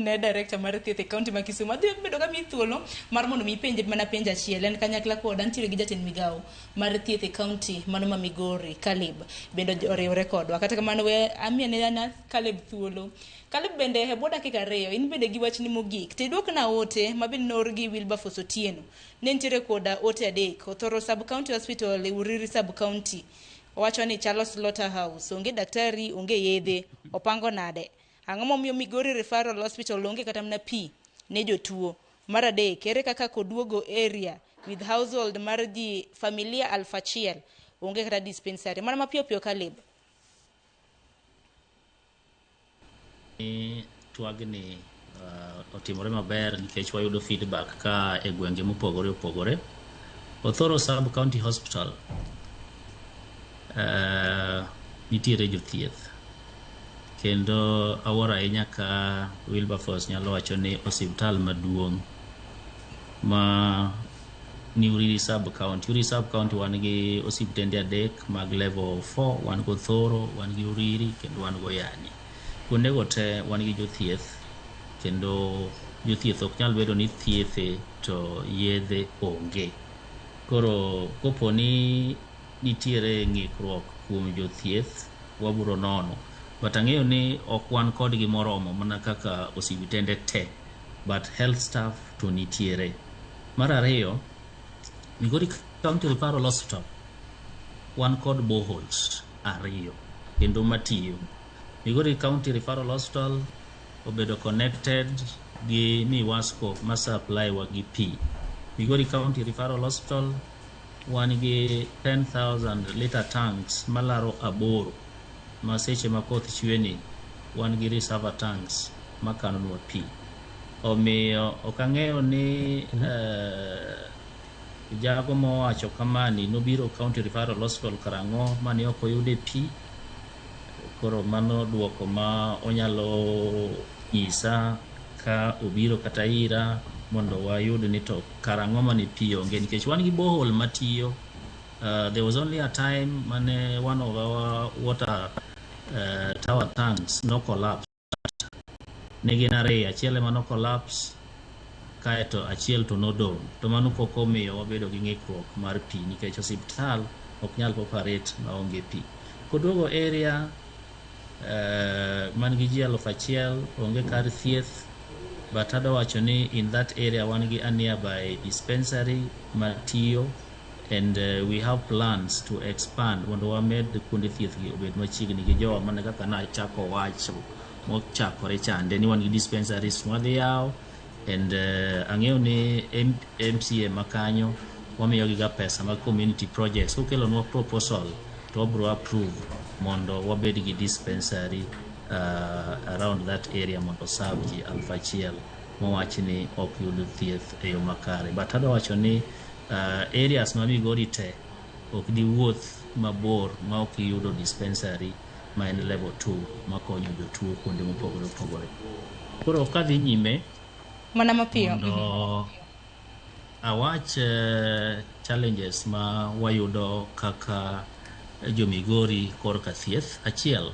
ne director mar thieth e county ma Kisumu adhi bedo ka mi thuolo mar mondo mi penje mana penj achiel en kanyakla koda ntiere gi jatend migawo mar thieth e county mano ma Migori Caleb bende oriwre kodwa kata kamano we amiye ne Caleb thuolo. Caleb bende e bwo dakika 2 in bende gi wachni mogik te duokna ote ma bende nor gi Wilberforce Otieno ne ntiere koda ote adek Othoro sub county hospital e Uriri sub county owacho ni Charles Slaughterhouse onge daktari onge yedhe opango nade ang'o momiyo Migori Referral Hospital onge kata mana pi ne jotuo. Mar adek ere kaka Koduogo area with household mar ji familia Alfachiel onge kata dispensary mana mapiyo piyo Caleb. Twagni otimore maber nikech wayudo feedback ka e gwenge mopogore opogore. Othoro sub county hospital nitiere jothieth kendo awara ahinya ka Wilberforce nyalo wacho ni osiptal maduong' ma ni Uriri sub county. Uriri sub county wan gi osiptende adek mag level 4 wan go Othoro wan gi Uriri kendo wan go Yani. Kuondego te wan gi jothieth kendo jothieth ok nyal bedo ni thiethe to yedhe onge. Koro kopo ni nitiere ng'ikruok kuom jothieth waburo nono but ang'eyo ni ok wan kodgi moromo mana kaka osiptende te but health staff to nitiere. Mar ariyo Migori County Referral Hospital wan kod boreholes 2 kendo matiyo. Migori County Referral Hospital obedo connected gi Miwasco ma supply wa gi pi. Migori County Referral Hospital wan gi 10,000 liter tanks malaro 8 ma seche ma koth chweni wan gi reservoir tanks makanonwa pi. Omiyo ok ang'eyo ni jago mowacho kamani nobiro County Referral Hospital karang'o mane ok oyude pi. Koro mano duoko ma onyalo nyisa ka obiro kata ira mondo wayud ni to karang'o mane pi onge nikech wan gi borehole matiyo. There was only a time mane one of our water tower tanks no collapse. Negin ariyo achiel ema no collapse kaeto achiel to nodong'. To mano pok omiyo wabedo gi ng'ikruok mar pi nikech osiptal ok nyal operate maonge pi. Koduogo area man gi ji 1,000 onge kar thieth but adwa wacho ni in that area wan gi a nearby dispensary matiyo and we have plans to expand mondo wamed kuonde thieth gi obed machiegni gi jowa mana kaka na chako wacho mochakore chande ni wan gi dispensaries madhi yaw and ang'eyo ni MCA makanyo wamiyo giga pesa mag community projects kokelonwa proposal to wabro approve mondo wabed gi dispensary around that area mondo serve ji 1,000 mowach ni ok yud thieth e yo makare. But adwa wacho ni areas ma Migori te ok di wuoth mabor ma ok yudo dispensary ma en level 2 makonyo jotuo kuonde mopogore opogore. Koro kadhi nyime mana mapiyo awach challenges ma wayudo kaka jo Migori korka thieth achiel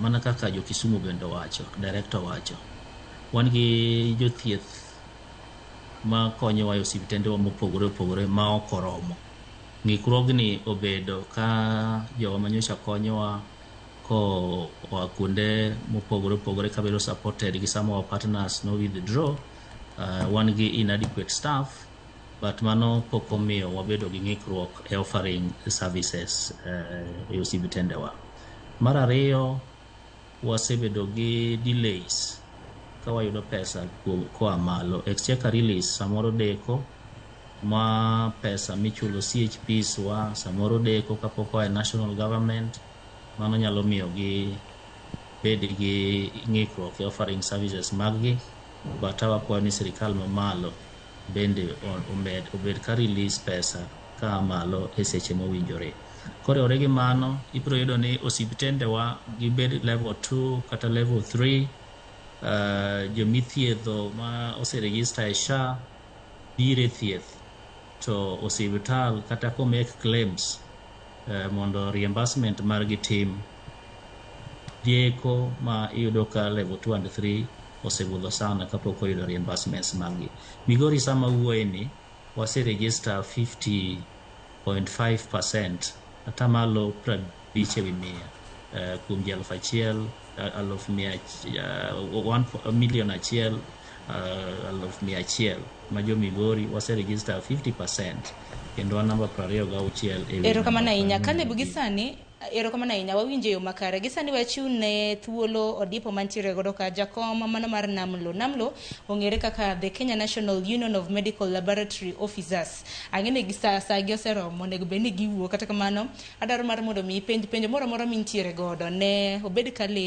mana kaka jo Kisumu bende wacho director wacho wan gi jothieth ma konyo wa osiptende mopogore opogore ma ok oromo. Ng'ikruogni obedo ka jowa manyocha konyowa ko kuonde mopogore opogore kabedo supported gi some of our partners no withdraw. Wan gi inadequate staff but mano pok omiyo wabedo gi ng'ikruok e offering services e osiptende wa. Mar ariyo wasebedo gi delays ka wayudo pesa koa malo. Exchequer release samoro deko ma pesa michulo CHPs wa samoro deko kapok oa national government. Mano nyalo miyo gi bed gi ng'ikruok e offering services maggi but wakwayo ni sirikal mamalo bende obed ka release pesa ka malo e seche mowinjore. Koriwore gi mano ibiro yudo ni osiptende wa gibed level 2 kata level 3. Jomithiedho ma oseregister e SHA bire thieth to osiptal kata ko make claims mondo reimbursement margi tim Dieko ma iyudo ka level 2 and 3 osebudho sana kapok oyudo reimbursements maggi. Migori sama wuoye ni wase register 50.5%, atamalo 50% kuom ji 1,000, 1,100,000 ma jo Migori wase register 50%, kendo namba 26 erokamano ahinya Caleb gisani. Erokamano ahinya, wawinje yo makare. Gisani wachune thuolo odipo mantiere godo ka jakom mano mar NAMLO ong'ere kaka the Kenya National Union of Medical Laboratory Officers. Ang'ene gi sa gi oseromo, onego bed ni giwuok. Kata kamano adwaro mar mondo mi penjo moro mintiere godo ne obed Caleb